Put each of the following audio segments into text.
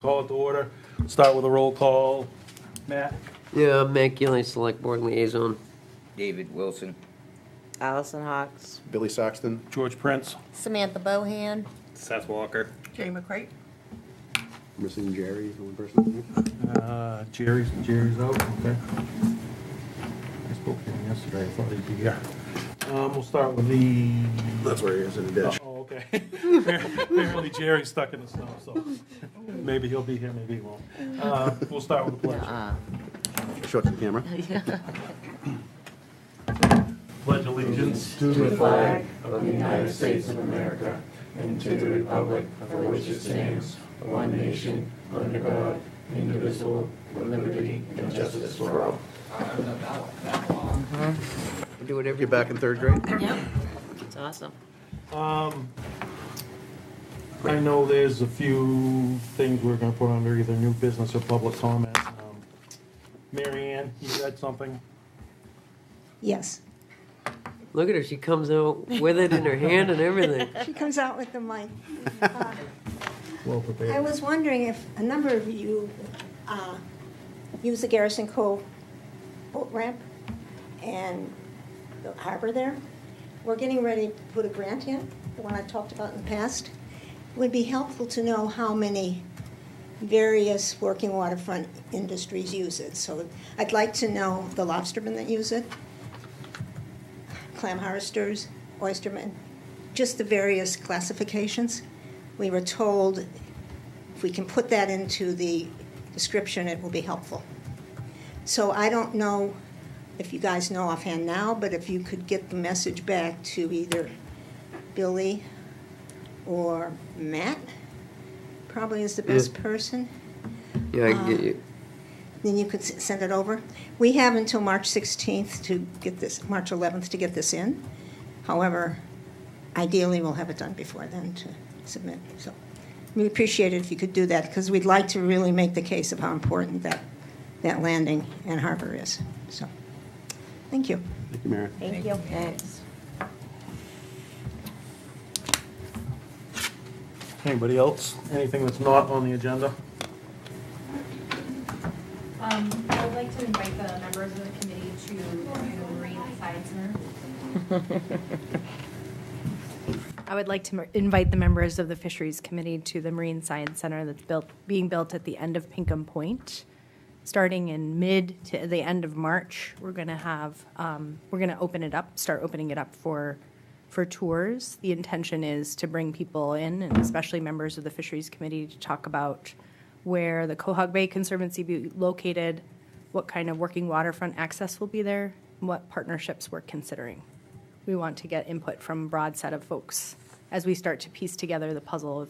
Call it to order. Start with a roll call. Matt? Yeah, Matt Gilley, Select Board Liaison. David Wilson. Allison Hawks. Billy Saxton. George Prince? Samantha Bohan. Seth Walker. Jay McCray. Missing Jerry, the one person. Jerry's out, okay. I spoke to him yesterday, I thought he'd be here. We'll start with the... That's where he is in the ditch. Oh, okay. Apparently Jerry's stuck in the snow, so maybe he'll be here, maybe he won't. We'll start with the pledge. Show it to the camera. Pledge allegiance to the flag of the United States of America and to the republic for which it stands, one nation, under God, indivisible, with liberty and justice for all. Do whatever. You're back in third grade? Yep. It's awesome. I know there's a few things we're gonna put under either new business or public comment. Mary Ann, you had something? Yes, Look at her, she comes out with it in her hand and everything. she comes out with the mic. Well I prepared. was wondering if a number of you use the Garrison Cove boat ramp and the harbor there. We're getting ready to put a grant in, the one I talked about in the past. It would be helpful to know how many various working waterfront industries use it. So I'd like to know the lobstermen that use it, clam harvesters, oystermen, just the various classifications. We were told if we can put that into the description, it will be helpful. So I don't know if you guys know offhand now, but if you could get the message back to either Billy or Matt, probably is the best person. Yeah, I can get you. Then you could send it over. We have until March 16th to get this, March 11th to get this in. However, ideally, we'll have it done before then to submit. So we appreciate it if you could do that, because we'd like to really make the case of how important that landing and harbor is. So, thank you. Thank you, Mary. Thank you. Thanks. Anybody else? Anything that's not on the agenda? I would like to invite the members of the committee to the Marine Science Center. I would like to invite the members of the Fisheries Committee to the Marine Science Center that's being built at the end of Pinkham Point. Starting in mid to the end of March, we're going to have, start opening it up for tours. The intention is to bring people in, and especially members of the Fisheries Committee, to talk about where the Quahog Bay Conservancy will be located, what kind of working waterfront access will be there, and what partnerships we're considering. We want to get input from a broad set of folks as we start to piece together the puzzle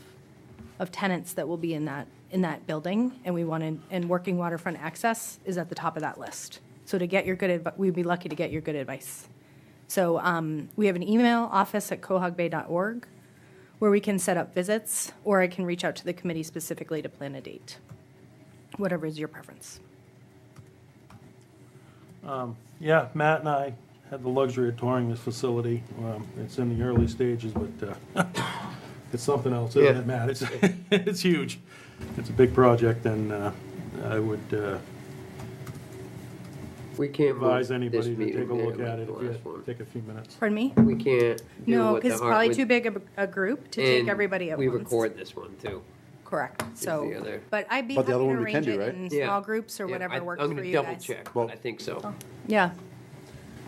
of tenants that will be in that building, and working waterfront access is at the top of that list. So to get your we'd be lucky to get your good advice. So we have an email, office@quahogbay.org, where we can set up visits, or I can reach out to the committee specifically to plan a date, whatever is your preference. Yeah, Matt and I had the luxury of touring this facility. It's in the early stages, but it's something else, isn't Yeah. it, Matt? It's huge. It's a big project, and I would We can't advise move this anybody to meeting take a look there at it like if the last you one. take a few minutes. Pardon me? We can't do No, what the because it's probably Hartwood- too big a group to take and everybody at we once. record this one too. Correct. So, the other- but I'd be But the happy other to one we can arrange do, it right? in Yeah. small groups or Yeah, whatever works I'm for gonna you double guys. check, Well- but I think so. Yeah.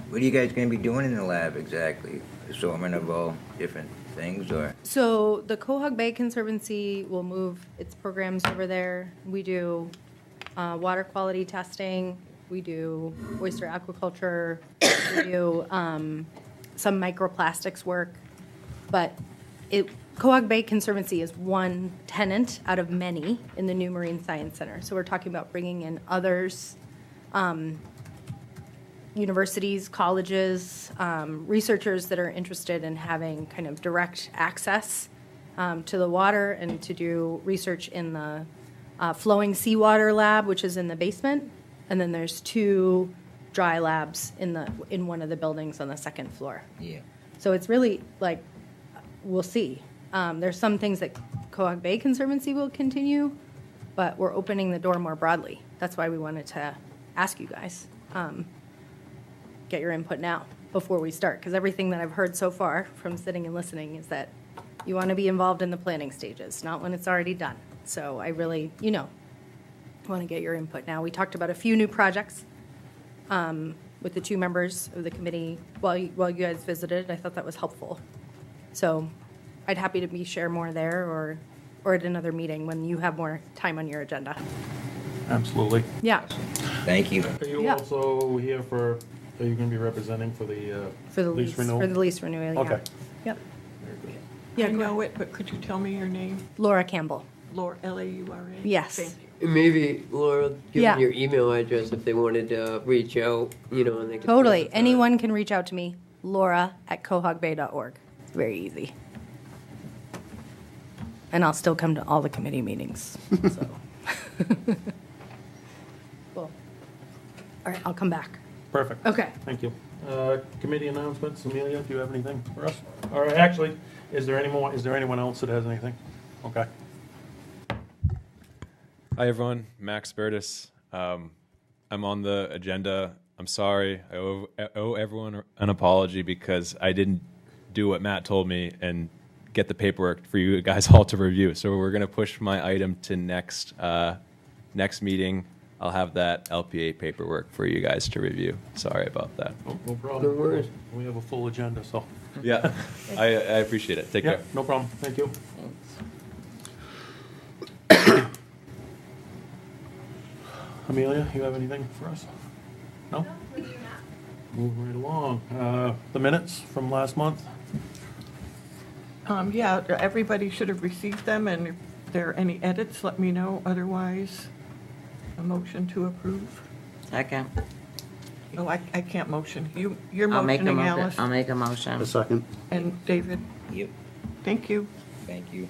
What are you guys gonna be doing in the lab exactly? Assortment of all different things, or? So the Quahog Bay Conservancy will move its programs over there. We do water quality testing. We do oyster aquaculture. We do some microplastics work. But Quahog Bay Conservancy is one tenant out of many in the new Marine Science Center. So we're talking about bringing in others, universities, colleges, researchers that are interested in having kind of direct access to the water and to do research in the flowing seawater lab, which is in the basement. And then there's 2 dry labs in one of the buildings on the second floor. Yeah. So it's really like, we'll see. There's some things that Quahog Bay Conservancy will continue, but we're opening the door more broadly. That's why we wanted to ask you guys, get your input now before we start, because everything that I've heard so far from sitting and listening is that you want to be involved in the planning stages, not when it's already done. So I really, want to get your input now. We talked about a few new projects with the 2 members of the committee while you guys visited. I thought that was helpful. So I'd happy to share more there or at another meeting when you have more time on your agenda. Absolutely. Yeah, Thank you. Are you Yeah. also here are you going to be representing for the lease renewal? For the lease renewal, yeah. Okay. Yep. I Yeah, go know ahead. it, but could you tell me your name? Laura Campbell. Laura, Laura? Yes. Thank you. And maybe, Laura, give Yeah. them your email address if they wanted to reach out, and they could. Totally. set up a time. Anyone can reach out to me, laura@cohogbay.org. It's very easy. And I'll still come to all the committee meetings, so. Cool. All right, I'll come back. Perfect. Okay. Thank you. Committee announcements, Amelia, do you have anything for us? All right, actually, is there anyone else that has anything? Okay. Hi everyone, Max Burtis. I'm on the agenda. I'm sorry. I owe everyone an apology because I didn't do what Matt told me and get the paperwork for you guys all to review. So we're going to push my item to next meeting. I'll have that LPA paperwork for you guys to review. Sorry about that. Oh, no problem. No worries. We have a full agenda, so. Yeah, I appreciate it. Take Yeah, care. no problem. Thank you. Amelia, you have anything for us? No? Moving right along. The minutes from last month? Yeah, everybody should have received them, and if there are any edits, let me know. Otherwise, a motion to approve. Second. Oh, I can't motion. You're I'll make a motioning, motion. Alice. I'll make a A motion. second. And David, Yep. thank you. Thank you.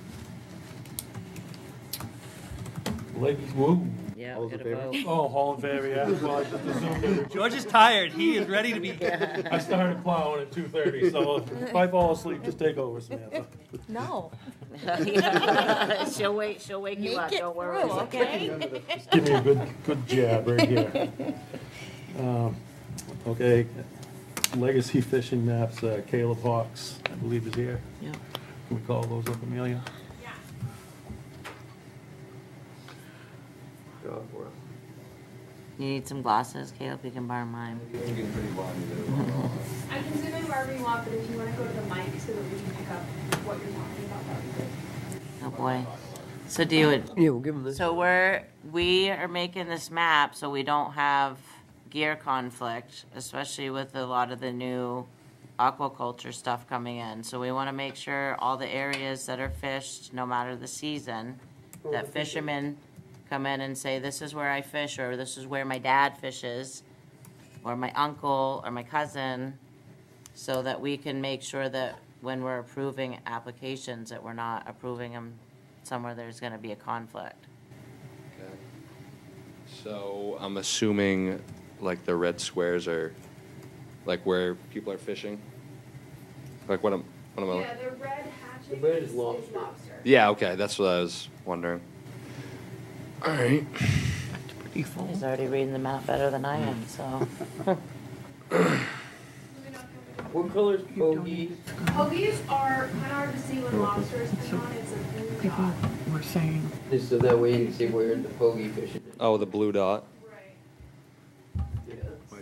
Ladies, woo. Yeah, All those in gotta favor? vote. Oh, all in favor, yeah. Well, I just assumed it. George is tired. He is ready to be. I started plowing at 2:30, so if I fall asleep, just take over, Samantha. No. She'll wake you up, don't worry. okay? Just give me a good jab right here. Okay, legacy fishing maps, Caleb Hawks, I believe is here. Yeah. Can we call those up, Amelia? Go for it. You need some glasses, Caleb, you can borrow mine. I can zoom in wherever you want, but if you want to go to the mic so that we can pick up what you're talking about, that would be good. Oh, boy. So do you, Yeah, we'll give them this. so we are making this map so we don't have gear conflict, especially with a lot of the new aquaculture stuff coming in. So we want to make sure all the areas that are fished, no matter the season, that fishermen come in and say, this is where I fish, or this is where my dad fishes, or my uncle, or my cousin, so that we can make sure that when we're approving applications, that we're not approving them somewhere there's gonna be a conflict. Okay. So I'm assuming like the red squares are like where people are fishing? Like what am I? Yeah, the red hatching The red is is lobster. lobster. Yeah, okay, that's what I was wondering. All right. Pretty full. He's already reading the map better than I am, so. What color's bogey? Hoagies are kind of hard to see when lobsters come on. It's a blue People dot. were saying, Just so that way you can see where the bogey fishing is. Oh, the blue dot. Right. Yeah.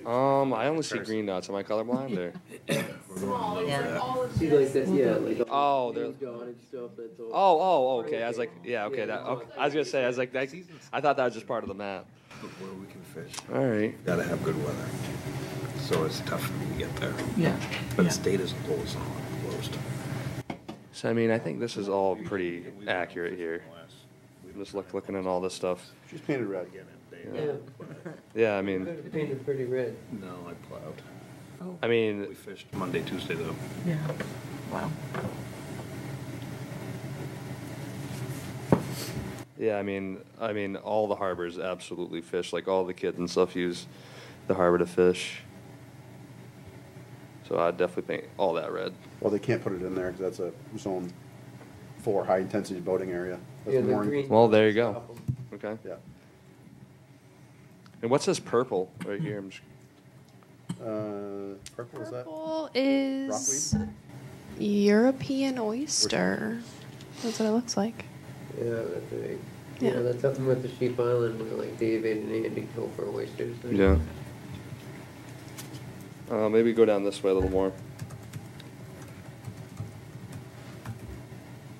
I only see green dots. Am I colorblind or? Small. It's Yeah. like all of See, this. like that, yeah, like. Oh, they're. Gone and stuff, that's all. Oh, okay. I was like, yeah, okay. That. Okay. I was gonna say, I was like, that, I thought that was just part of the map. Where we can fish. All right. Gotta have good weather. So it's tough for me to get there. yeah. But yeah. the state isn't closed. Closed. So I mean, I think this is all pretty accurate here. Just looking at all this stuff. She's painted red. Yeah, Yeah, I mean, could painted pretty red. No, I plowed. I mean, We fished Monday, Tuesday though. Yeah. Wow. yeah, I mean, all the harbors absolutely fish. Like all the kids and stuff use the harbor to fish. So I'd definitely paint all that red. Well, they can't put it in there because that's a zone 4 high intensity boating area. That's Yeah, the mooring. green. Well, there you go. Okay. Yeah. And what's this purple right here? I'm just, Purple, is that? Purple is European oyster. That's what it looks like. Yeah, that's right. Yeah. Yeah, that's something with the Sheep Island where like David and Andy go for oysters. Right? yeah. Maybe go down this way a little more.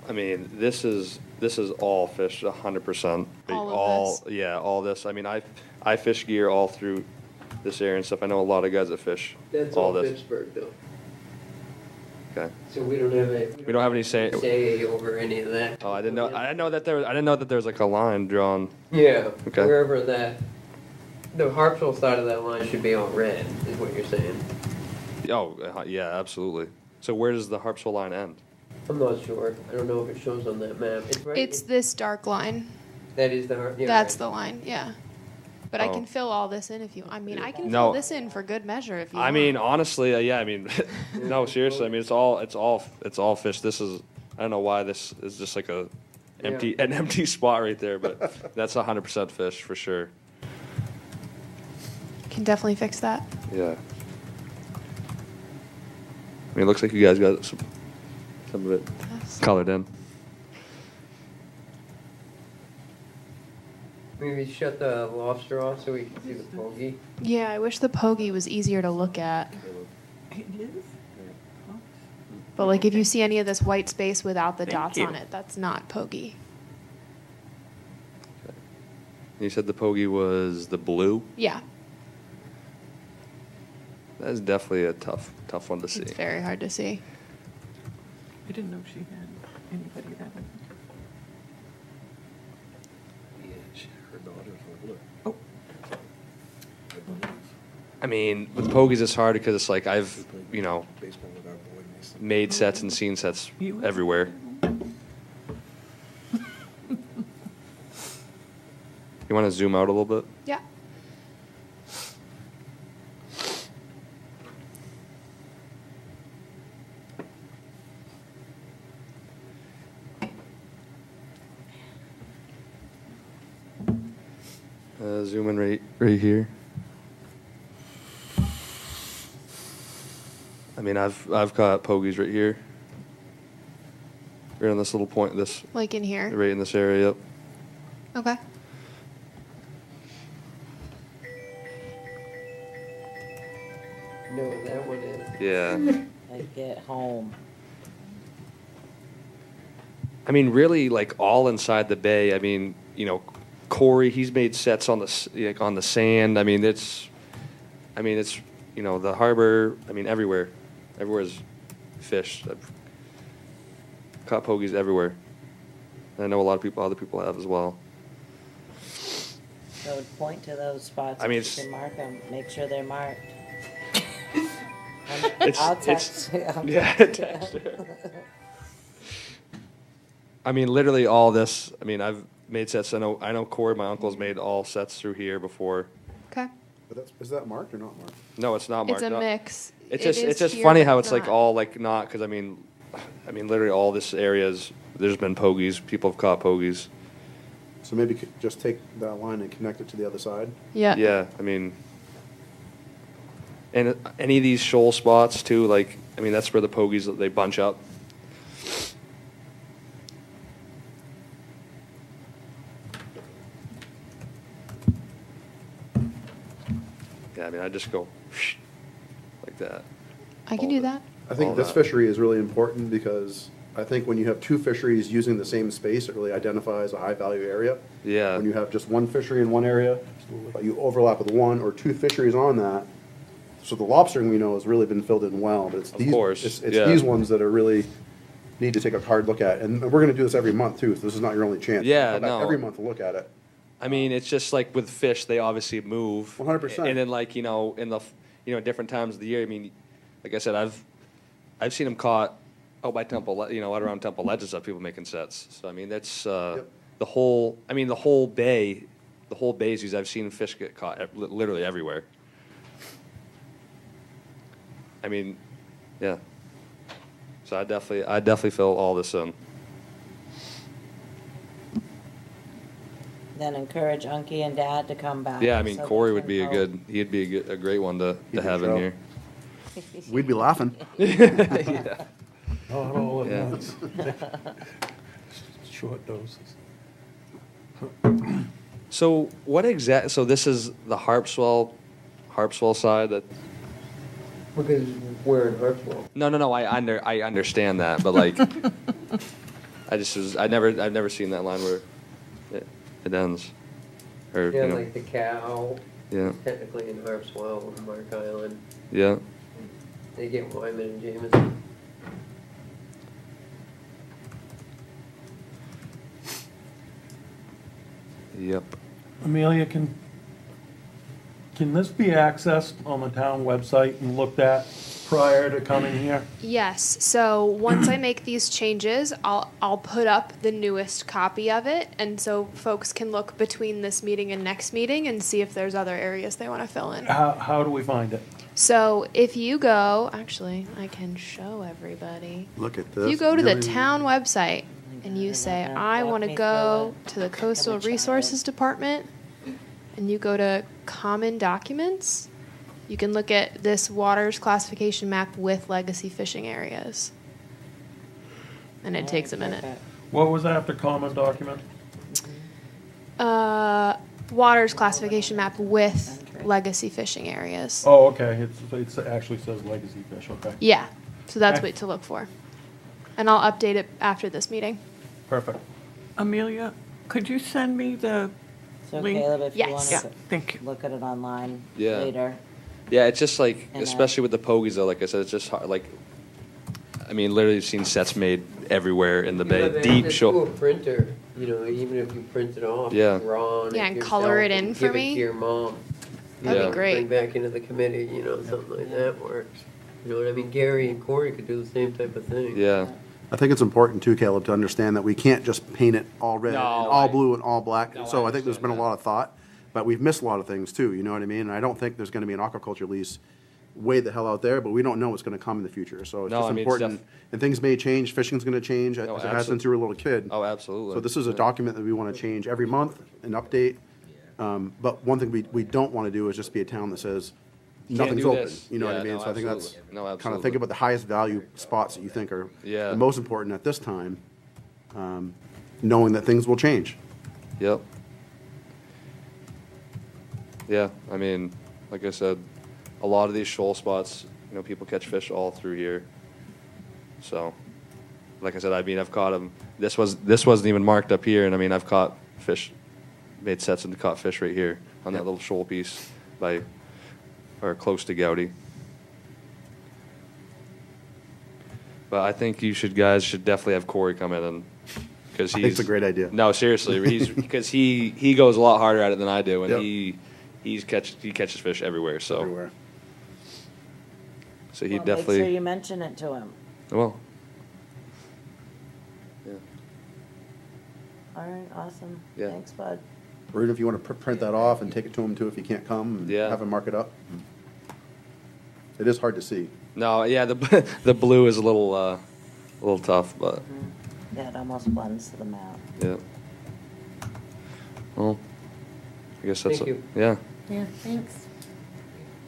I mean, this is all fish, 100%. All of this? Yeah, all this. I mean, I fish gear all through this area and stuff. I know a lot of guys that fish That's all all this. Pittsburgh though. Okay. So we don't have We don't have any say. over any of that. Oh, I didn't know that there was like a line drawn. Yeah. Okay. Wherever that, the Harpswell side of that line should be all red, is what you're saying. Oh, yeah, absolutely. So where does the Harpswell line end? I'm not sure. I don't know if it shows on that map. It's right. It's this dark line. That is the yeah, That's right. the line, yeah. But I Oh. can fill all this in if you, I mean, I can No. fill this in for good measure if you I want. mean, honestly, yeah. I mean, no, seriously. I mean, it's all fish. This is. I don't know why this is just like an empty spot right there, but that's 100% fish for sure. Can definitely fix that. Yeah. I mean, it looks like you guys got some of it colored in. Maybe shut the lobster off so we can see the pokey. Yeah, I wish the pogey was easier to look at. It is? But like if you see any of this white space without the Thank dots you. on it, that's not pogey. You said the pogey was the blue. Yeah, That is definitely a tough one to see. it's very hard to see. I didn't know she had anybody that. Her daughter's older. Oh. I mean, with pogies, it's hard because it's like I've, Baseball with our boy Mason. made sets and seen sets everywhere. You want to zoom out a little bit? Yeah. Zoom in right here. I mean, I've got pogies right here. Right on this little point, Like in here. right in this area. Yep. Okay. No, that one is. Yeah. Like get home. I mean, really, like all inside the bay. I mean, Corey, he's made sets on the sand. I mean, it's the harbor. I mean, everywhere. Everywhere's fish. I've caught pogies everywhere. And I know a lot of other people have as well. So point to those spots. I mean, if you can mark them. Make sure they're marked. It's- I'll it's- text you. Yeah, text her. I mean, literally all this. I mean, I've made sets. I know Corey, my uncle's made all sets through here before. Okay. But is that marked or not marked? No, it's not marked. It's a No. mix. It's It just is here, funny but how it's like not. all like not because I mean, literally all this areas. There's been pogies. People have caught pogies. So maybe just take that line and connect it to the other side? Yeah. Yeah, I mean, and any of these shoal spots too. Like, I mean, that's where the pogies they bunch up. Yeah, I mean, I just go like that. I can All do the- that. I think all this that. fishery is really important because I think when you have two fisheries using the same space, it really identifies a high-value area. Yeah. When you have just one fishery in one area, but you overlap with one or two fisheries on that, so the lobstering we know has really been filled in well, but it's Of these, course, it's yeah. these ones that are really need to take a hard look at. And we're gonna do this every month too, so this is not your only chance. Yeah, Come back no. Every month to look at it. I mean, it's just like with fish, they obviously move. 100%. And then like, in the, different times of the year, I mean, like I said, I've seen them caught out by Temple, out around Temple Ledge and stuff, people making sets. So, I mean, that's, Yep. the whole bay's used, I've seen fish get caught literally everywhere. I mean, yeah. So I definitely fill all this in. then encourage Unky and Dad to come back. Yeah, I mean, so we Corey would can be a help. good, he'd be a great one to He'd be have in show. here. We'd be laughing. Yeah. Not all at Yeah. once. Short doses. So so this is the Harpswell side that, Because we're in Harpswell. no, I understand that, but like, I've never seen that line where it ends. Or, Yeah, you know, like the cow, yeah, technically in Harpswell, Mark Island. yeah. They get Wyman and Jameson. Yep. Amelia, can this be accessed on the town website and looked at prior to coming here? Yes, so once I make these changes, I'll put up the newest copy of it, and so folks can look between this meeting and next meeting and see if there's other areas they want to fill in. How do we find it? So if you go, actually, I can show everybody. Look at this. If you go to the Really- town website and you say, I want to go to the Coastal Resources Department, and you go to Common Documents, you can look at this waters classification map with legacy fishing areas. And it takes a minute. What was after common document? Waters classification map with legacy fishing areas. Oh, okay, it actually says legacy fish, okay. Yeah, so that's Okay. what to look for. And I'll update it after this meeting. Perfect. Amelia, could you send me the So link? Caleb, if you Yes. want Yeah, to thank you. look at it online Yeah. later. Yeah, it's just like, And, especially with the pogies though, like I said, it's just hard, like, I mean, literally seen sets made everywhere in the You bay, have deep access to a shore. printer, you know, even if you print it off, Yeah. draw on it Yeah, and color it yourself in and for give it me. to your mom. You That'd be know, great. Bring back into the committee, you know, something like that works. You know what I mean? Gary and Corey could do the same type of thing. Yeah, I think it's important too, Caleb, to understand that we can't just paint it all red, No, and all I- blue and all black. No, I So I think there's been a understand lot of thought, but we've missed a lot of things too, you know what I mean? And I don't think there's gonna be an aquaculture lease way the hell out there, but we don't know what's gonna come in the future. So it's No, just I mean, it's important, and things may change, fishing's gonna change, as it has since you were a little kid. oh, absolutely. So this is a document that we wanna change every month, an update. But one thing we don't wanna do is just be a town that says, Can't nothing's do open, this. you know what I Yeah, mean? no, So I think that's, absolutely. No, kind of absolutely. think about the highest value spots that you think are Yeah. the most important at this time, knowing that things will change. Yep. Yeah, I mean, like I said, a lot of these shoal spots, you know, people catch fish all through here. So, like I said, I mean, I've caught them. This wasn't even marked up here, and I mean, I've caught fish, made sets and caught fish right here on that little shoal piece or close to Gouty. But I think guys should definitely have Corey come in and, because I think it's a great idea. No, seriously, because he goes a lot harder at it than I do, and Yep. he catches fish everywhere. So Everywhere. so he Well, make definitely sure you mention it to him. well. Yeah. All right, awesome. Yeah. Thanks, bud. Or even if you want to print that off and take it to him too if you can't come, and Yeah. have him mark it up. It is hard to see. No, yeah, the blue is a little tough, but Yeah, it almost blends to the map. yeah. Well, I guess that's Thank you. yeah. Yeah, thanks.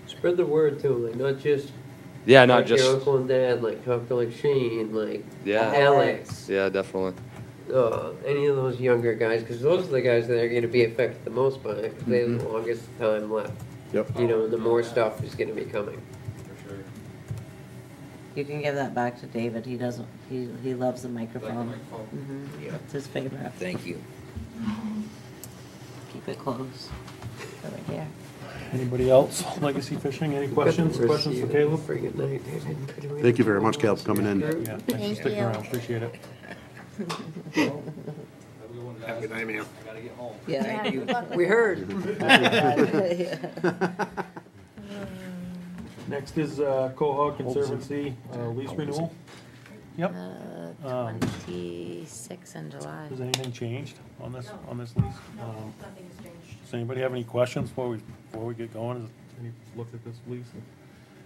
Spread the word too, like not just Yeah, not like just your uncle and dad, like talk to like Shane, like Yeah. Alex, yeah, definitely. any of those younger guys, because those are the guys that are going to be affected the most by it, 'cause they have the longest time left. Yep. You know, and the more stuff is going to be coming. You can give that back to David. He doesn't, he loves the microphone. Mhm. It's his favorite. Thank you. Keep it close. Over here. Anybody else? Legacy fishing, any questions for Caleb? Friggin' night, David. Thank you very much, Caleb, for coming in. Yeah, thanks for sticking around, appreciate it. Have a good night, man. Yeah. We heard. Next is Quahog Conservancy lease renewal. Yep. 26 in July. Has anything changed on this lease? Nothing's changed. Does anybody have any questions before we get going? Has any looked at this lease?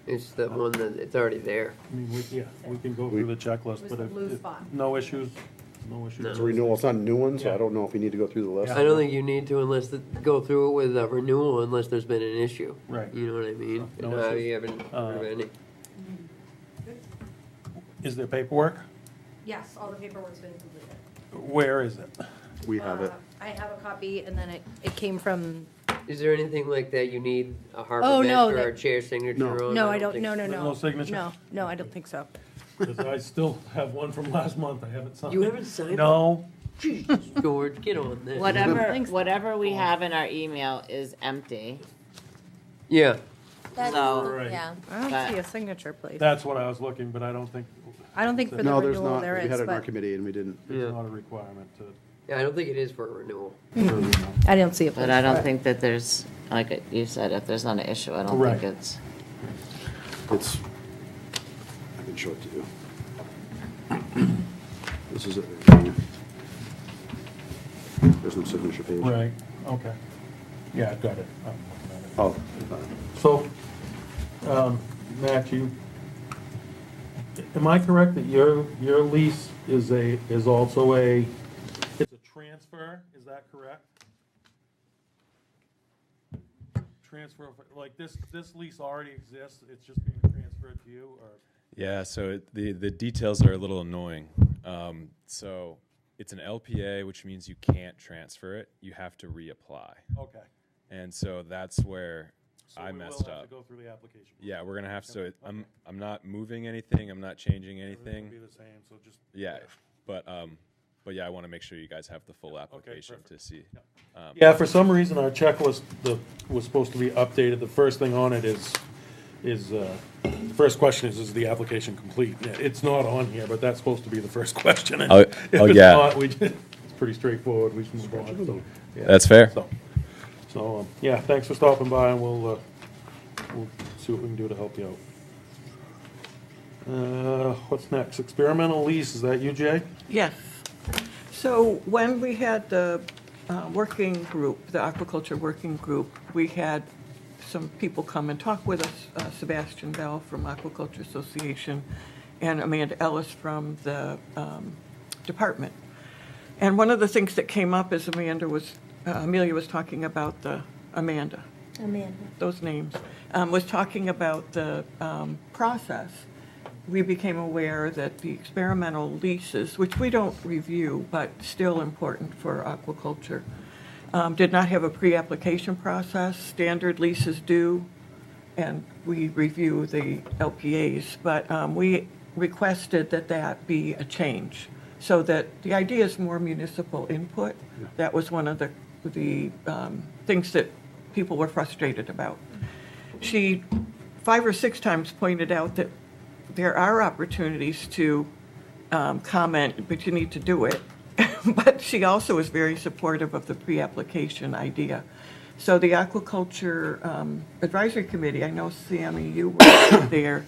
It's the one that, it's already there. I mean, we can go through the checklist, was but the blue if spot. no issues No issue. No. It's a renewal, it's not a new one, so Yeah. I don't know if you need to go through the list. I don't think you need to go through it with a renewal unless there's been an issue. Right. You know what I mean? No And issues. you haven't heard of any. Is there paperwork? Yes, all the paperwork's been completed. Where is it? We have it. I have a copy, and then it came from, Is there anything like that you need a harbor Oh, no, master or a that- chair signature No. on? no, I don't, think no, so. no, There's no. no signature? No, I don't think so. Because I still have one from last month I haven't signed. You haven't signed it? No. Jeez, George, get on this. Whatever we have in our email is empty. Yeah. So, Right. yeah. I don't but- see a signature, please. That's what I was looking, but I don't think, I don't think for the No, there's renewal not. there We is, had it in our but committee and we didn't. Yeah. it's not a requirement to. Yeah, I don't think it is for a renewal. I don't see it. But I don't think that there's, like you said, if there's not an issue, I don't Right. think it's. It's, I can show it to you. This is it. There's no signature page. Right, okay. Yeah, I've got it. I'm looking at it. Oh, So, Matt, am I correct that your lease is also it's a transfer, is that correct? Transfer, like this lease already exists, it's just being transferred to you, or? Yeah, so the details are a little annoying. So it's an LPA, which means you can't transfer it. You have to reapply. Okay. And so that's where So I we will messed have up. to go through the application. Yeah, we're gonna have to. Okay. I'm not moving anything. I'm not changing Everything anything. will be the same, so just. Yeah, but yeah, I want to make sure you guys have the full application to perfect. see. Yeah, for some reason, our checklist was supposed to be updated. The first thing on it is the first question is the application complete? Yeah, it's not on here, but that's supposed to be the first question. And Oh, if oh, it's yeah. not, it's pretty straightforward. We just move on. So, yeah. That's fair. So, yeah, thanks for stopping by, and we'll see what we can do to help you out. What's next? Experimental lease, is that you, Jay? Yes. So when we had the working group, the aquaculture working group, we had some people come and talk with us, Sebastian Bell from Aquaculture Association and Amanda Ellis from the department. And one of the things that came up is Amelia was talking about Amanda, those names, was talking about the process. We became aware that the experimental leases, which we don't review, but still important for aquaculture, did not have a pre-application process. Standard leases do, and we review the LPAs, but we requested that be a change, so that the idea is more municipal input. That was one of the things that people were frustrated about. She 5 or 6 times pointed out that there are opportunities to comment, but you need to do it. But she also is very supportive of the pre-application idea. So the Aquaculture Advisory Committee, I know, Sammy, you were there,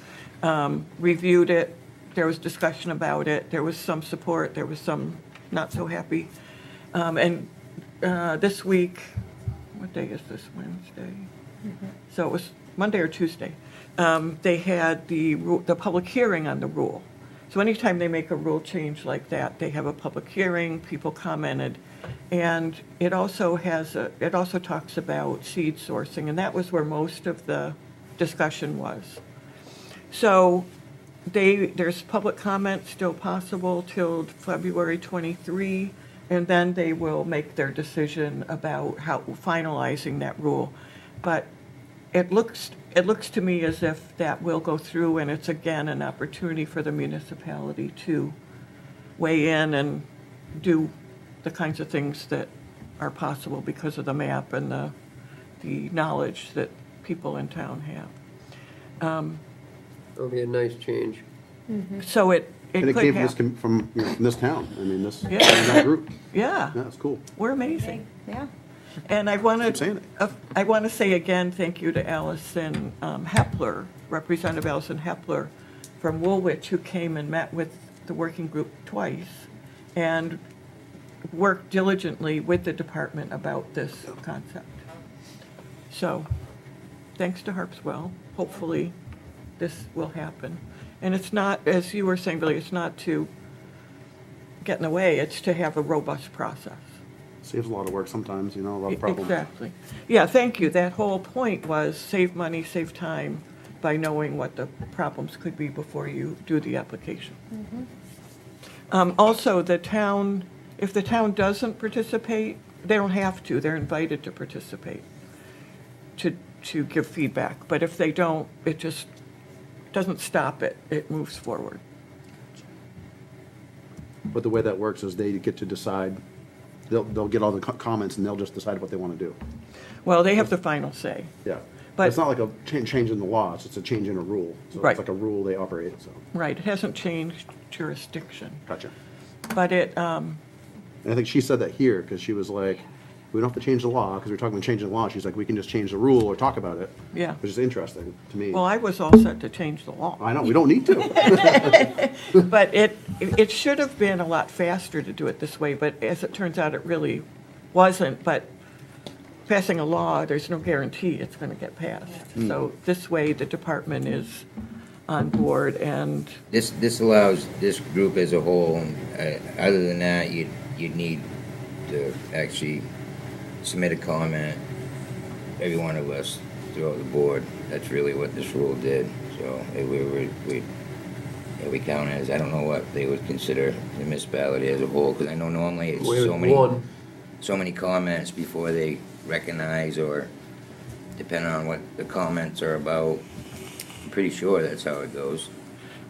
reviewed it. There was discussion about it. There was some support. There was some not so happy. And this week, what day is this, Wednesday? So it was Monday or Tuesday. They had the public hearing on the rule. So anytime they make a rule change like that, they have a public hearing, people commented, and it also talks about seed sourcing, and that was where most of the discussion was. So there's public comment still possible till February 23, and then they will make their decision about how finalizing that rule. But it looks to me as if that will go through, and it's again an opportunity for the municipality to weigh in and do the kinds of things that are possible because of the map and the knowledge that people in town have. It'll be a nice change. So it and it could came happen. from this town. I mean, Yeah. that group. Yeah, Yeah, it's cool. we're amazing. Yeah. And I Keep want saying to say again, thank you to Allison Hepler, Representative Allison Hepler from Woolwich, who came and met with the working group twice and worked diligently with the department about this concept. So, thanks to Harpswell, hopefully this will happen. And it's not, as you were saying, Billy, it's not to get in the way. It's to have a robust process. Saves a lot of work sometimes, a lot of problems. Exactly. Yeah, thank you. That whole point was save money, save time by knowing what the problems could be before you do the application. Also, the town, if the town doesn't participate, they don't have to. They're invited to participate, to give feedback. But if they don't, it just doesn't stop it. It moves forward. But the way that works is they get to decide, they'll get all the comments and they'll just decide what they want to do. Well, they have the final say. Yeah. But- It's not like a change in the law, it's just a change in a rule. So Right. it's like a rule they operate, so, Right, it hasn't changed jurisdiction. gotcha. But it, And I think she said that here, because she was like, we don't have to change the law, because we were talking about changing the law. She's like, we can just change the rule or talk about it. Yeah. Which is interesting to me. well, I was all set to change the law. I know, we don't need to. But it should have been a lot faster to do it this way, but as it turns out, it really wasn't. But passing a law, there's no guarantee it's going to get passed. So this way, the department is on board, and This allows this group as a whole, other than that, you'd need to actually submit a comment, every one of us throughout the board. That's really what this rule did. So we count as, I don't know what they would consider the municipality as a whole, because I know normally it's so many comments before they recognize, or depending on what the comments are about. I'm pretty sure that's how it goes.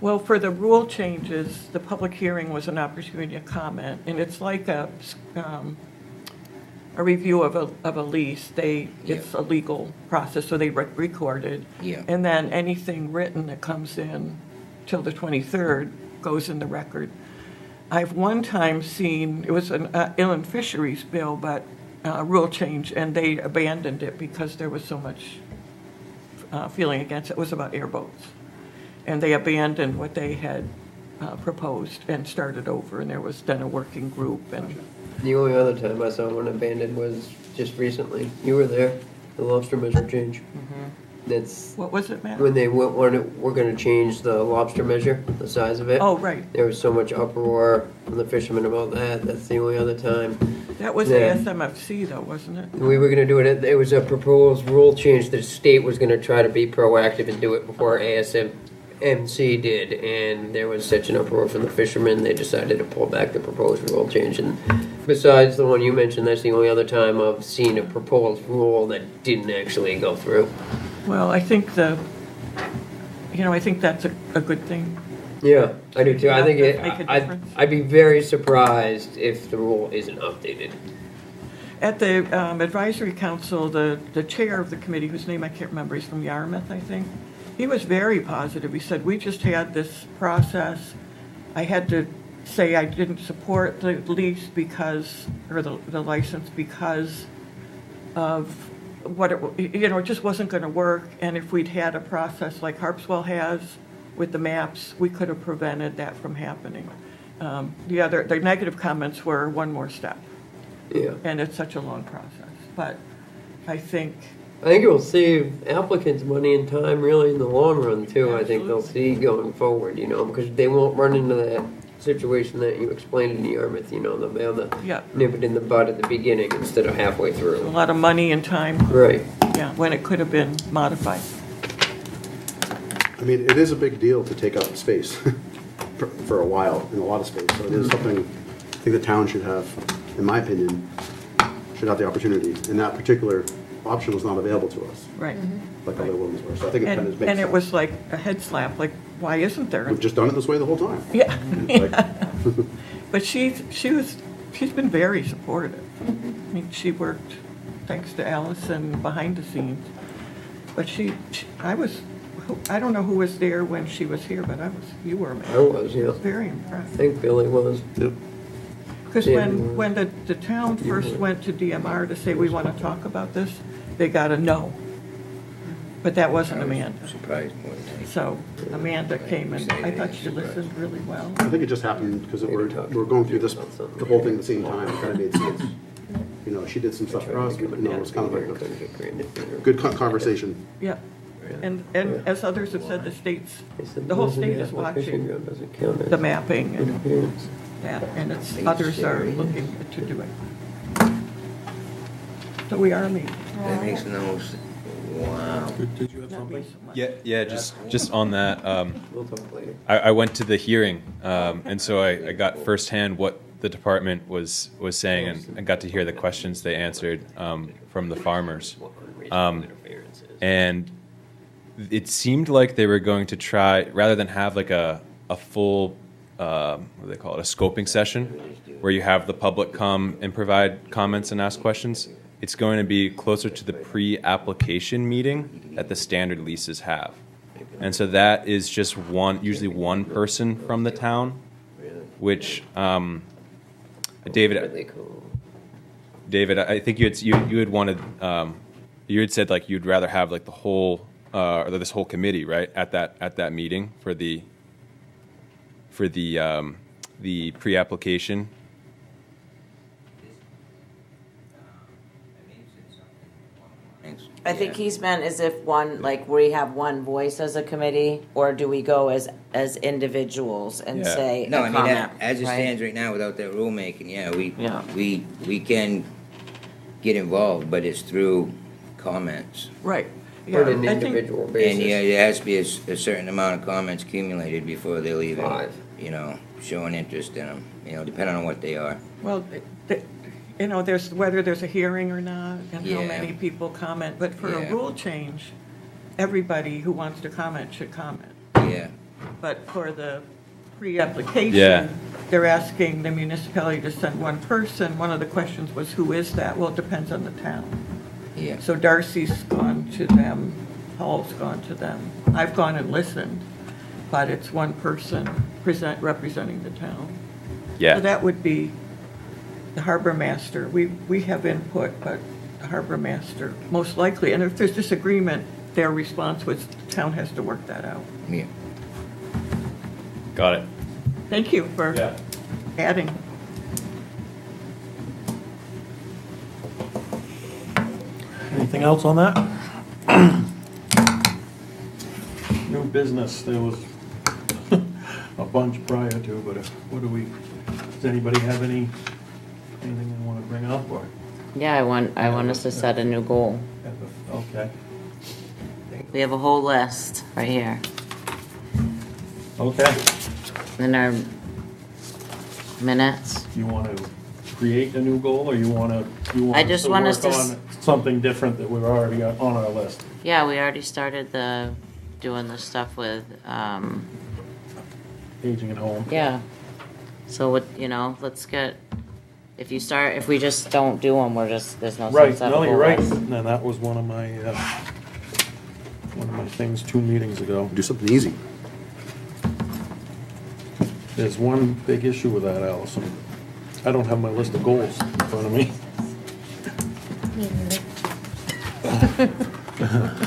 well, for the rule changes, the public hearing was an opportunity to comment, and it's like a review of a lease. It's a legal process, so they record it. Yeah. And then anything written that comes in till the 23rd goes in the record. I've one time seen, it was an inland fisheries bill, but rule change, and they abandoned it because there was so much feeling against it. It was about airboats. And they abandoned what they had proposed and started over, and there was then a working group. And The only other time I saw one abandoned was just recently. You were there, the lobster measure change. That's what was it, Matt? when they were going to change the lobster measure, the size of it. Oh, right. There was so much uproar from the fishermen about that. That's the only other time. That was Yeah. the SMFC, though, wasn't it? We were going to do it. It was a proposed rule change. The state was going to try to be proactive and do it before ASMC did, and there was such an uproar from the fishermen, they decided to pull back the proposed rule change. And besides the one you mentioned, that's the only other time I've seen a proposed rule that didn't actually go through. Well, I think I think that's a good thing. Yeah, I do too. I think Make a difference. I'd be very surprised if the rule isn't updated. At the advisory council, the chair of the committee, whose name I can't remember, he's from Yarmouth, I think. He was very positive. He said, we just had this process. I had to say I didn't support the lease because, or the license because of what it just wasn't going to work. And if we'd had a process like Harpswell has with the maps, we could have prevented that from happening. The negative comments were one more step. Yeah. And it's such a long process. But I think it will save applicants money and time really in the long run too. I think they'll see going forward, because they won't run into that situation that you explained in Yarmouth, they'll be able to nip it in the bud at the beginning instead of halfway a through. lot of money and time. Right. Yeah, when it could have been modified. I mean, it is a big deal to take up space for a while, in a lot of space. So it is something I think the town should have, in my opinion, should have the opportunity. And that particular option was not available to us, Right. like other ones were. So I think it kind of makes sense. And it was like a head slap, like, why isn't there? We've just done it this way the whole time. Yeah. Like- But she's been very supportive. I mean, she worked, thanks to Allison, behind the scenes. But I don't know who was there when she was here, but you were, man. I was, yeah. Very I impressed. think Billy was. Yep. Because when the town first went to DMR to say, we want to talk about this, they got a no. But that wasn't Amanda. Surprised more than anything. So Amanda came and I thought she listened really well. I think it just happened because we're going through this, the whole thing at the same time. It kind of made sense. She did some stuff for us, but it was kind of like a good conversation. Yeah. And as others have said, the whole state is watching the mapping. And that, and others are looking to do it. So we are meeting. That makes no sense. Wow. Did you have something? Yeah, just on that, We'll talk later. I went to the hearing, and so I got firsthand what the department was saying, and I got to hear the questions they answered from the farmers. And it seemed like they were going to try, rather than have like a full, what do they call it, a scoping session, where you have the public come and provide comments and ask questions. It's going to be closer to the pre-application meeting that the standard leases have. And so that is just usually one person from the town, which, David, I think you had wanted, you had said like you'd rather have like the whole, or this whole committee, right, at that meeting for the pre-application. I think he's meant as if one, like we have one voice as a committee, or do we go as individuals and Yeah. say No, a I mean, comment, as it right? stands right now, without that rulemaking, Yeah. we can get involved, but it's through comments. Right. On an I think- individual basis. And yeah, there has to be a certain amount of comments accumulated before they'll even, 5. show an interest in them, depending on what they are. Well, there's whether there's a hearing or not, and how Yeah. many people comment, but for Yeah. a rule change, everybody who wants to comment should comment. Yeah, But for the pre-application, Yeah. they're asking the municipality to send one person. One of the questions was, who is that? Well, it depends on the town. yeah. So Darcy's gone to them, Paul's gone to them. I've gone and listened, but it's one person representing the town. Yeah. So that would be the harbor master. We have input, but the harbor master, most likely, and if there's disagreement, their response was, the town has to work that out. Yeah. Got it. Thank you for Yeah. adding. Anything else on that? New business, there was a bunch prior to, but does anybody have anything they want to bring up, or? Yeah, I want us to set a new goal. Okay, We have a whole list right here okay. in our minutes. You want to create a new goal, or you want I just to want us work to on something different that we've already got on our list? Yeah, we already started doing the stuff with, Aging at home. yeah. So let's get, if we just don't do them, there's no Right, sense out no, of you're a right. list. No, that was one of my things 2 meetings ago. Do something easy. There's one big issue with that, Allison. I don't have my list of goals in front of me.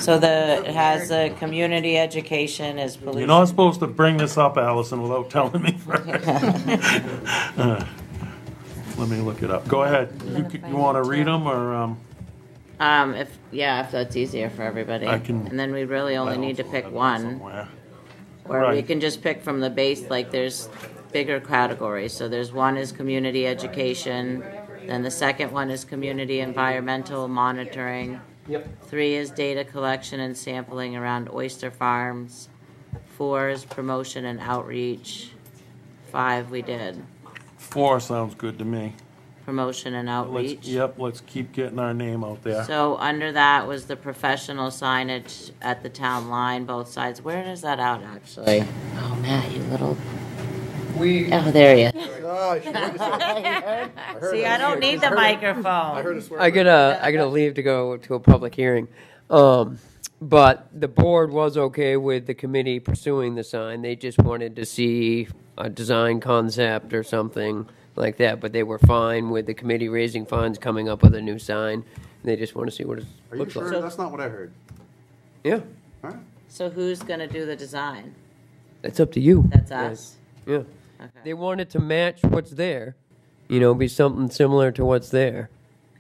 So it has the community education is pollution. You're not supposed to bring this up, Allison, without telling me first. Let me look it up. Go ahead. You want to read them, or, If that's easier for everybody. I can- And then we really I only need to also pick have it one. somewhere. Or we Right. can just pick from the base, like there's bigger categories. So there's one is community education, then the second one is community environmental monitoring. Yep. 3 is data collection and sampling around oyster farms. 4 is promotion and outreach. 5 we did, 4 sounds good to me. promotion and outreach. Let's keep getting our name out there. So under that was the professional signage at the town line, both sides. Where is that out, actually? Oh, Matt, you little... Oh, there you See, I don't need the microphone. I gotta leave to go to a public hearing. But the board was okay with the committee pursuing the sign. They just wanted to see a design concept or something like that, but they were fine with the committee raising funds, coming up with a new sign. They just want to see what it Are you looks sure? like. That's not what I heard. Yeah, All right. So who's gonna do the design? it's up to you. That's us? Yeah. Okay. They wanted to match what's there, be something similar to what's there,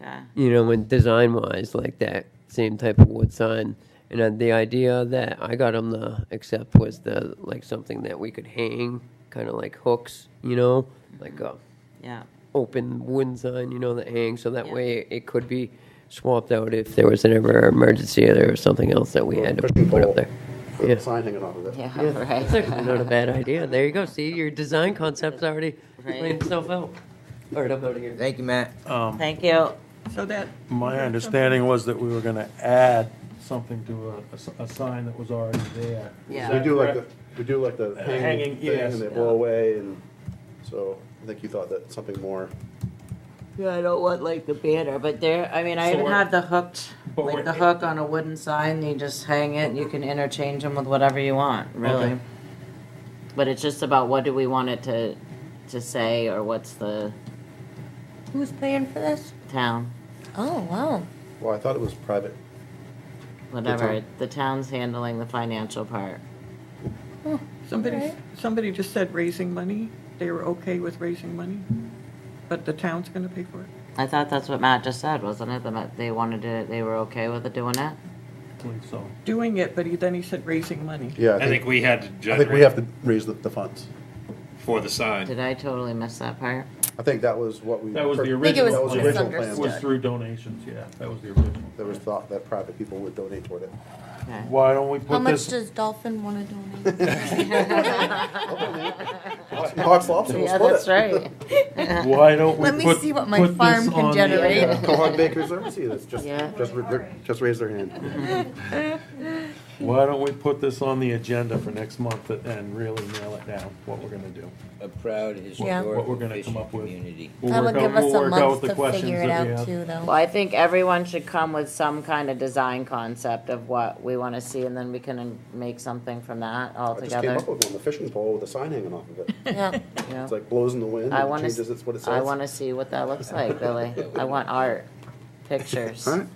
Okay. and design-wise, like that same type of wood sign. And then the idea that I got them to accept was something that we could hang, kind of like hooks, like a Yeah. open wooden sign, that hangs, so that Yeah. way it could be swapped out if there was ever an emergency or there was something else that we had to Fishing put pole. up there. With Yeah. a sign hanging off of it. Yeah, That's right. actually not a bad idea. There you go. See, your design concept's already Right. playing itself out. All right, I'm out of here. Thank you, Matt. Thank you. So that. My understanding was that we were gonna add something to a sign that was already there. Yeah. We do like the hanging Hanging, thing yes, and they yeah. blow away and so I think you thought that something more. Yeah, I don't want like the banner, but there, I mean, I So even we're- have the hooked, but like we're- the hook on a wooden sign, you just hang it, and you can interchange them with whatever you want, really. Okay. But it's just about what do we want it to say, or what's the Who's paying for this? town, Oh, wow. Well, I thought it was private. whatever, town. the town's handling the financial part. Somebody just said raising money. They were okay with raising money, but the town's gonna pay for it. I thought that's what Matt just said, wasn't it? They wanted to, they were okay with it doing it? I believe so. Doing it, but then he said raising money. Yeah, I think we had to I think we generate have to raise the funds. for the sign. Did I totally miss that part? I think that was what we. That was the think it original. was That was the original plan. Was through donations, yeah, that was the original. There was thought that private people would donate toward it. Okay. Why don't we How put much this, does Dolphin want to donate? Hawks Lobster will Yeah, split that's it. right. why don't we Let me put, see what my put farm this can on the, generate. Cohog Bakers, ever see this? Yeah. Just raise their hand. Why don't we put this on the agenda for next month and really nail it down, what we're gonna do? A proud What we're historical gonna come fishing up with. community. We'll That'll work out- give us we'll a work out month the to questions figure it that we out have. too, Well, though. I think everyone should come with some kind of design concept of what we want to see, and then we can make something from that all I just came together. up with one, the fishing pole with a sign hanging off of it. Yeah. Yeah. It's like blows in the wind I and want changes it's what it says. I want to see what that looks like, Billy. I want art, pictures. All right.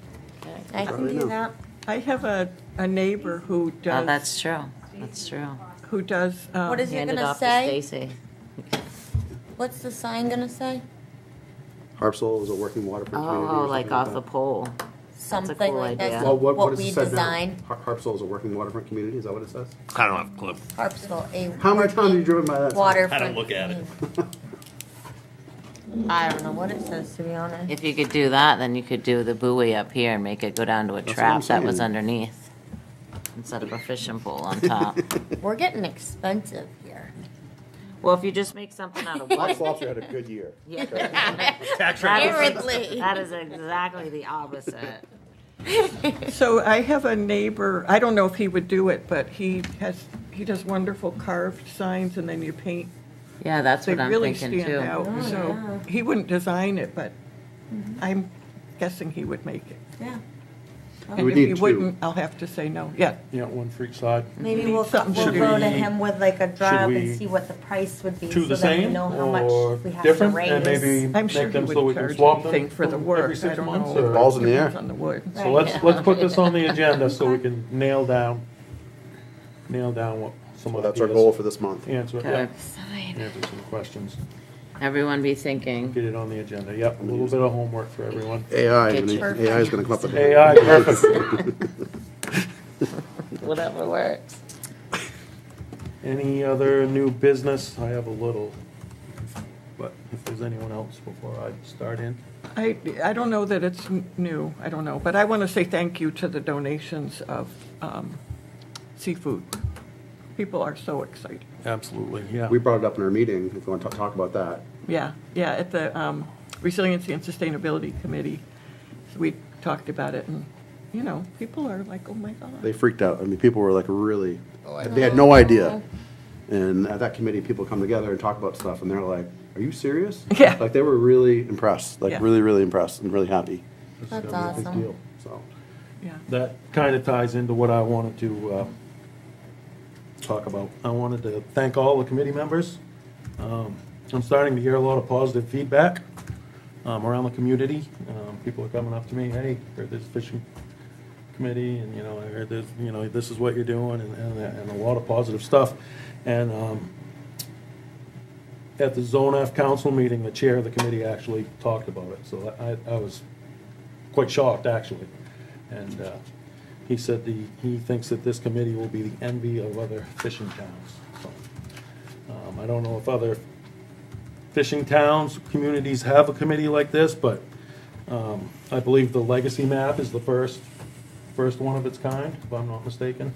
I can do that. I have a neighbor who Oh, does, that's true. That's true. who does, What is it Hand it gonna off to say? Stacy. What's the sign gonna say? Harpswell is a working waterfront community. Oh, or like something off that. the pole. Something cool like idea. that's Well, what what is we it said now? designed. Harpswell is a working waterfront community, is that what it says? I don't have a clue. Harpswell, a How many times have you driven by that? sign? waterfront. I don't look at it. I don't know what it says, to be honest. If you could do that, then you could do the buoy up here and make it go down to a That's what trap I'm that was saying. underneath, instead of a fishing pole on top. We're getting expensive here. Well, if you just make something out of Hawks wood. Lobster had a good year. Yeah. Tax That is- Apparently. That is exactly the opposite. so I have a neighbor, I don't know if he would do it, but he does wonderful carved signs and then you paint. Yeah, that's They what I'm really thinking stand too. out. Oh, So yeah. he wouldn't design it, but I'm guessing he would make it. Yeah. And We if he need two. wouldn't, I'll have to say no. Yeah, Yeah, one for each side. Maybe Need we'll something go Should to we- him with like a drawing we and see what the price would be. Two the so that we same know how much or we have to different, raise. and maybe I'm make sure he them so we would can charge swap them anything for the work. every I 6 don't months? know. or- Balls in the air. Depends on the wood. So let's put this on the agenda so we can nail down what some So of that's our goal for this month. Answer, Okay. yeah, answer some questions. Everyone be thinking. Get it on the agenda, yep, a little bit of homework for everyone. AI Get your- is gonna come up with it. AI, perfect. Whatever works. Any other new business? I have a little, but if there's anyone else before I start in. I don't know that it's new, I don't know, but I want to say thank you to the donations of seafood. People are so excited. Absolutely, yeah. We brought it up in our meeting, if you want to talk about that. Yeah, at the Resiliency and Sustainability Committee, we talked about it, and, people are like, oh my God. They freaked out. I mean, people were like really, Oh, they had no idea. And at that committee, people come together and talk about stuff, and they're like, are you serious? Yeah. Like, they were really impressed, like, Yeah. really, really impressed and really happy. That's It's a big awesome. deal, so. Yeah. That kind of ties into what I wanted to talk about. I wanted to thank all the committee members. I'm starting to hear a lot of positive feedback around the community. People are coming up to me, hey, heard this fishing committee, and, I heard this, this is what you're doing, and a lot of positive stuff. And at the Zone F Council meeting, the chair of the committee actually talked about it, so I was quite shocked, actually. And he said he thinks that this committee will be the envy of other fishing towns. So, I don't know if other fishing towns, communities have a committee like this, but I believe the legacy map is the first one of its kind, if I'm not mistaken.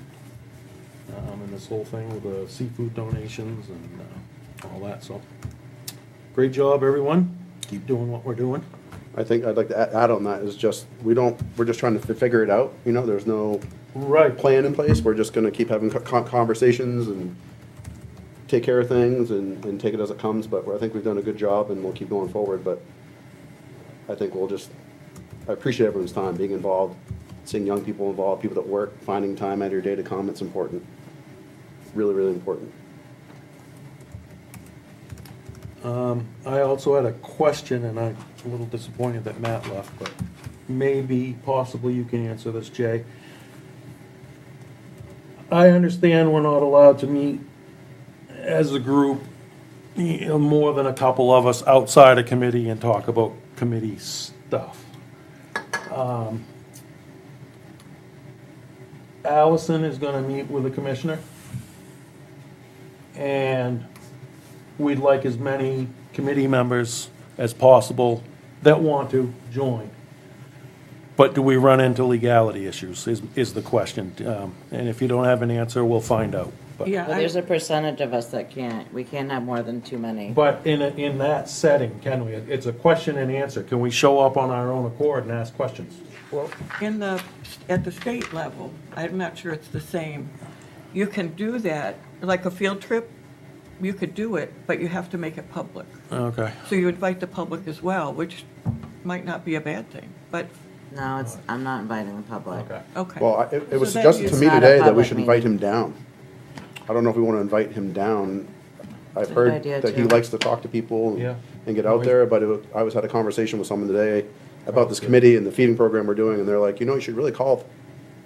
And this whole thing with the seafood donations and all that, so. Great job, everyone. Keep doing what we're doing. I think I'd like to add on that is just, we're just trying to figure it out, you know, there's no Right. plan in place, we're just gonna keep having conversations and take care of things and take it as it comes, but I think we've done a good job and we'll keep going forward, but I think I appreciate everyone's time, being involved, seeing young people involved, people that work, finding time out of your day to come, it's important. Really, really important. I also had a question, and I'm a little disappointed that Matt left, but maybe, possibly you can answer this, Jay. I understand we're not allowed to meet as a group, more than a couple of us outside a committee and talk about committee stuff. Allison is gonna meet with the commissioner, and we'd like as many committee members as possible that want to join. But do we run into legality issues is the question. And if you don't have an answer, we'll find out. But- Yeah, Well, there's a percentage of us that we can't have more than too many. But in that setting, can we? It's a question and answer. Can we show up on our own accord and ask questions? well, at the state level, I'm not sure it's the same. You can do that, like a field trip, you could do it, but you have to make it public. Okay. So you invite the public as well, which might not be a bad thing, but, No, I'm not inviting the public. Okay. okay. Well, it was So that suggested to is me not a today that we public should invite meeting. him down. I don't know if we want to invite him down. I've Good heard idea, that he too. likes to talk to people Yeah. and get out there, but I had a conversation with someone today about this committee and the feeding program we're doing, and they're like, you should really call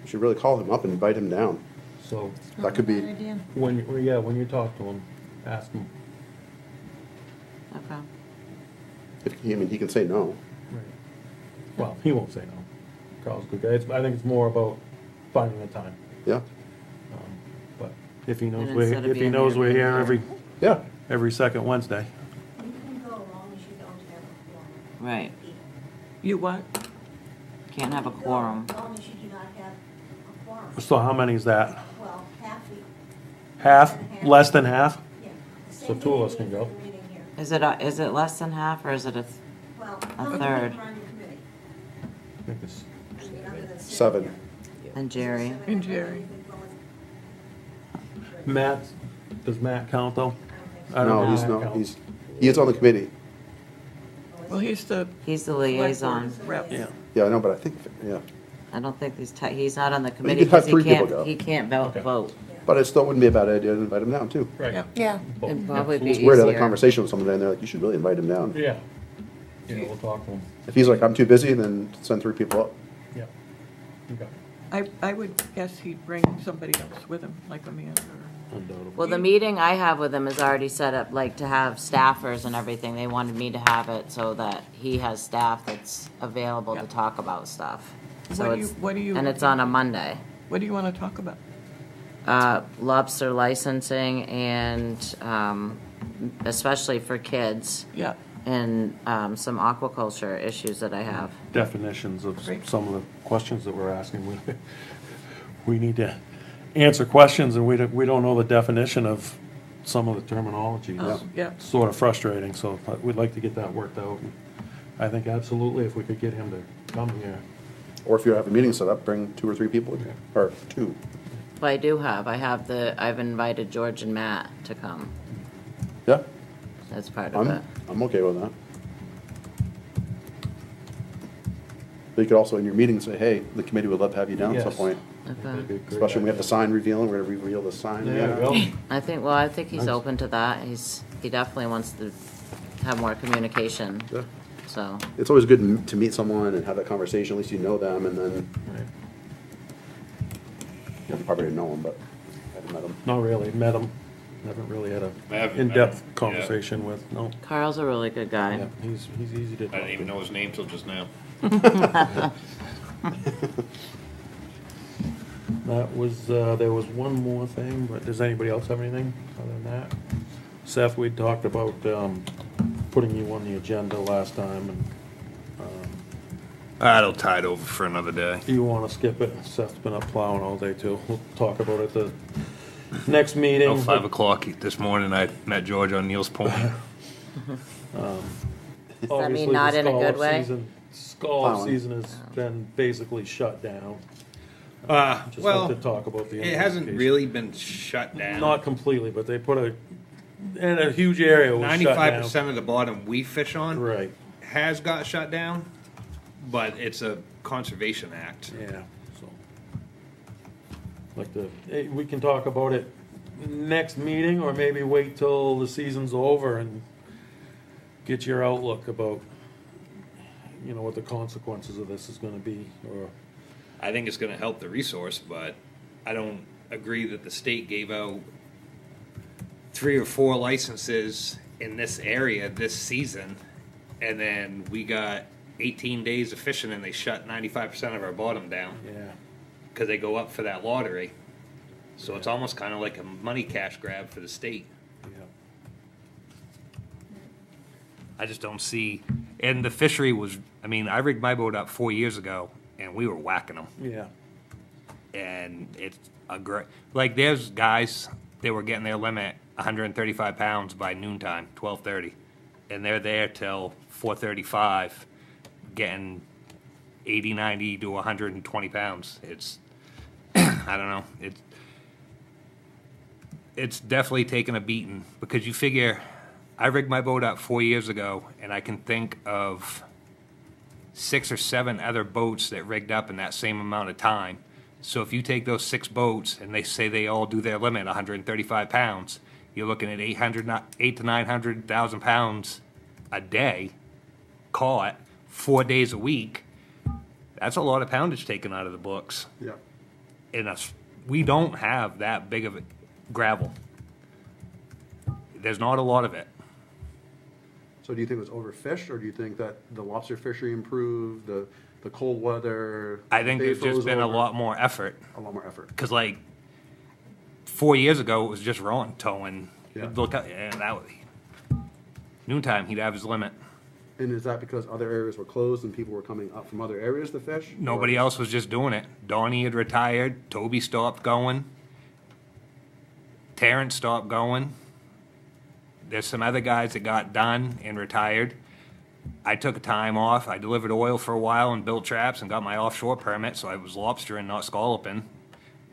him up and invite him down. So That could be, when you talk to him, ask him. Okay. he can say no. Right. Well, he won't say no. Carl's a good guy. I think it's more about finding the time. Yeah, But if he knows And instead of being we're here, here yeah. every second Wednesday. You can go as long as you don't have a quorum. Right. You what? Can't have a quorum. As long as you do not have a quorum. So how many is that? Well, Half? Less than half? Yeah. So two of us can go. Is it less than half, or is it a third? I think it's 7. And Jerry? And Jerry. Matt, does Matt count though? I don't No, know he's if Matt not, counts. he is on the committee. Well, he's the He's the select board liaison. rep. Yeah. Yeah, I know, but I think, yeah. I don't think he's not on the committee could have because 3 people go. he can't vote. But it still wouldn't be a bad idea to invite him down too. Right. Yeah. Yeah. It'd probably be It's weird, I had a easier. conversation with someone today and they're like, you should really invite him down. Yeah. Yeah, we'll talk to him. If he's like, I'm too busy, then send 3 people up. Yeah. Okay. I would guess he'd bring somebody else with him, like Amanda or. Undoubtedly. Well, the meeting I have with him is already set up, like, to have staffers and everything. They wanted me to have it so that he has staff that's available to Yeah. talk about stuff. So What do you- it's, what do you- and it's on a Monday. What do you want to talk about? Lobster licensing and, especially for kids, Yeah, and, some aquaculture issues that I have. Definitions of Great. some of the questions that we're asking. We need to answer questions and we don't know the definition of some of the terminology. Oh, It's yeah. sort of frustrating, so we'd like to get that worked out. I think absolutely if we could get him to come here. Or if you have a meeting set up, bring 2 or 3 people, or 2. But I've invited George and Matt to come. Yeah, That's part of it. I'm okay with that. But you could also in your meeting say, hey, the committee would love to have you down at some Yes. point. Okay. Especially when we have the sign revealing, we're gonna reveal the sign. There you go. I think he's Nice. open to that. He definitely wants to have more communication, Yeah. so. It's always good to meet someone and have that conversation, at least you know them, and then, Right. you probably didn't know them, but I haven't met them. Not really, met him, haven't really had I a haven't met in-depth him, yeah. conversation with, no. Carl's a really good guy. Yeah, he's easy to talk I didn't even to. know his name till just now. That was, there was one more thing, but does anybody else have anything other than that? Seth, we talked about, putting you on the agenda last time, and That'll tide over for another day. you wanna skip it. Seth's been up plowing all day too. We'll talk about it the next meeting. Oh, 5 o'clock this morning, I met George on Neil's Point. Obviously, the not in a good scallop way? Scallop Plowing. season has been basically shut down. Just Well, like to talk about the. it hasn't implications. really been shut down. Not completely, but they put in a huge area was shut down. 95% of the bottom we fish on Right, has got shut down, but it's a conservation act. yeah, so. We can talk about it next meeting, or maybe wait till the season's over and get your outlook about, what the consequences of this is gonna be, or. I think it's going to help the resource, but I don't agree that the state gave out 3 or 4 licenses in this area this season, and then we got 18 days of fishing and they shut 95% of our bottom down Yeah. because they go up for that lottery. So it's almost kind of like a money cash grab for the state. Yeah. I just don't see. And the fishery was, I rigged my boat up 4 years ago and we were whacking them. Yeah. And it's a great, like there's guys, they were getting their limit 135 pounds by noontime, 12:30. And they're there till 4:35 getting 80, 90 to 120 pounds. It's, I don't know, it's definitely taken a beating because you figure I rigged my boat up 4 years ago and I can think of 6 or 7 other boats that rigged up in that same amount of time. So if you take those 6 boats and they say they all do their limit 135 pounds, you're looking at 800 to 900,000 pounds a day caught 4 days a week. That's a lot of poundage taken out of the books. Yeah. And we don't have that big of a gravel. There's not a lot of it. So do you think it was overfished, or do you think that the lobster fishery improved, the cold weather? I think they there's just froze been a over? lot more effort. A lot more effort. Because, 4 years ago, it was just Ron towing. Yeah. He'd look up, and that was, noontime, he'd have his limit. And is that because other areas were closed and people were coming up from other areas to fish? Nobody Or- else was just doing it. Donnie had retired. Toby stopped going. Terrence stopped going. There's some other guys that got done and retired. I took a time off. I delivered oil for a while and built traps and got my offshore permit, so I was lobstering, not scalloping.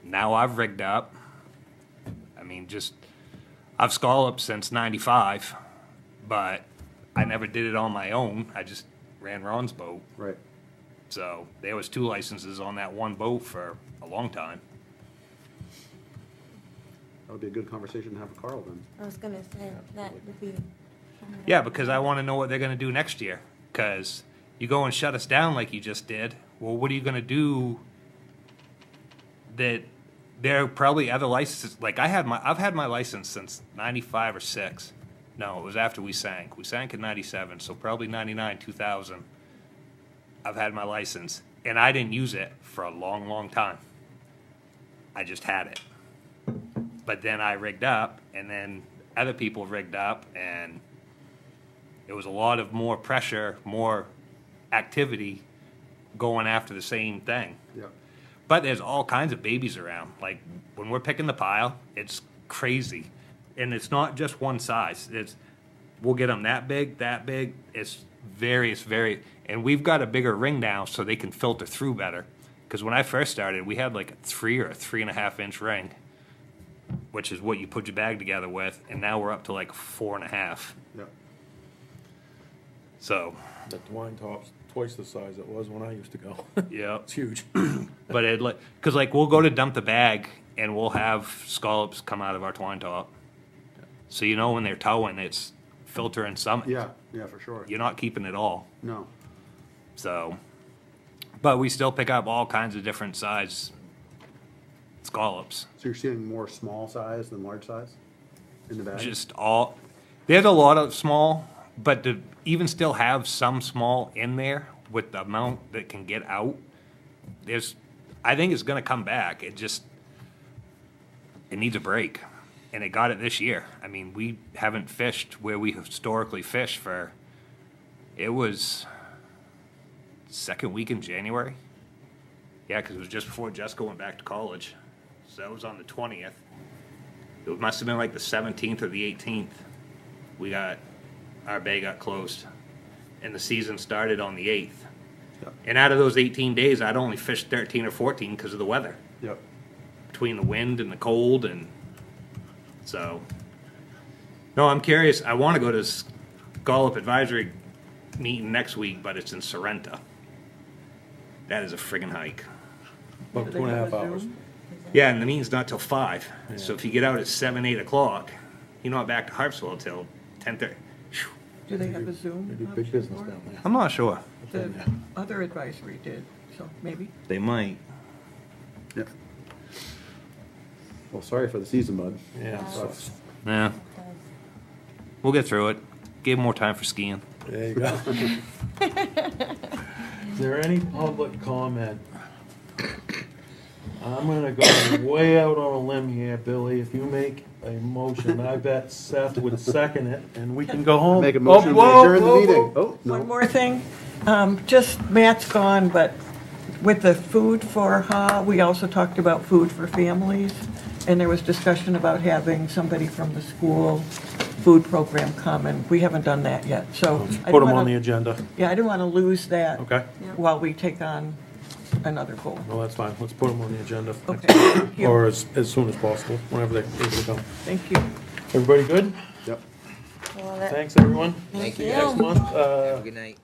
Now I've rigged up. I've scalloped since 95, but I never did it on my own. I just ran Ron's boat. Right. So there was 2 licenses on that one boat for a long time. That would be a good conversation to have with Carl then. I was gonna say, that would be. Yeah, because I want to know what they're going to do next year. Because you go and shut us down like you just did. Well, what are you going to do? That there are probably other licenses. Like I've had my license since 95 or 6. No, it was after we sank. We sank in 97, so probably 99, 2000. I've had my license, and I didn't use it for a long, long time. I just had it. But then I rigged up, and then other people rigged up, and it was a lot of more pressure, more activity going after the same thing. Yeah. But there's all kinds of babies around. Like when we're picking the pile, it's crazy. And it's not just one size. We'll get them that big. It's various, and we've got a bigger ring now so they can filter through better. Because when I first started, we had like a 3 or 3.5 inch ring, which is what you put your bag together with, and now we're up to like 4.5. Yeah. So. The twine top's twice the size it was when I used to go. Yeah. It's huge. But because we'll go to dump the bag and we'll have scallops come out of our twine top. So when they're towing, it's filtering some. Yeah, for sure. You're not keeping it all. No. So, but we still pick up all kinds of different size scallops. So you're seeing more small size than large size in the bag? There's a lot of small, but to even still have some small in there with the amount that can get out, I think it's going to come back. It needs a break. and it got it this year. I mean, we haven't fished where we historically fish for, it was second week in January. Yeah, because it was just before Jessica went back to college. So that was on the 20th. It must have been like the 17th or the 18th. Our bay got closed. And the season started on the 8th. Yep. And out of those 18 days, I'd only fished 13 or 14 because of the weather. Yep. Between the wind and the cold, and so. No, I'm curious. I want to go to Scallop Advisory meeting next week, but it's in Sorrento. That is a friggin' hike. About 2.5 hours. Yeah, and the meeting's not till 5. Yeah. So if you get out at 7, 8 o'clock, you're not back to Harpswell till 10:30. Do they have a Zoom? They do big option business for it? down there. I'm not sure. The other advisory did, so maybe. They might. Yep. Well, sorry for the season, bud. Yeah, it sucks. Yeah. We'll get through it. Give more time for skiing. There you go. Is there any public comment? I'm gonna go way out on a limb here, Billy. If you make a motion, I bet Seth would second it, and we can go home. Make a motion to whoa, adjourn the whoa, meeting. whoa. Oh, no. One more thing, just Matt's gone, but with the food for we also talked about food for families, and there was discussion about having somebody from the school food program come, and we haven't done that yet, so. I Put didn't them on wanna- the agenda. Yeah, I didn't want to lose that. Okay. While we take on another goal. Well, that's fine. Let's put them on the agenda. Okay, thank you. Or as soon as possible, whenever they're able to come. Thank you. Everybody good? Yep. Well, that- Thanks, everyone. Thank you. Next month, Have a good night.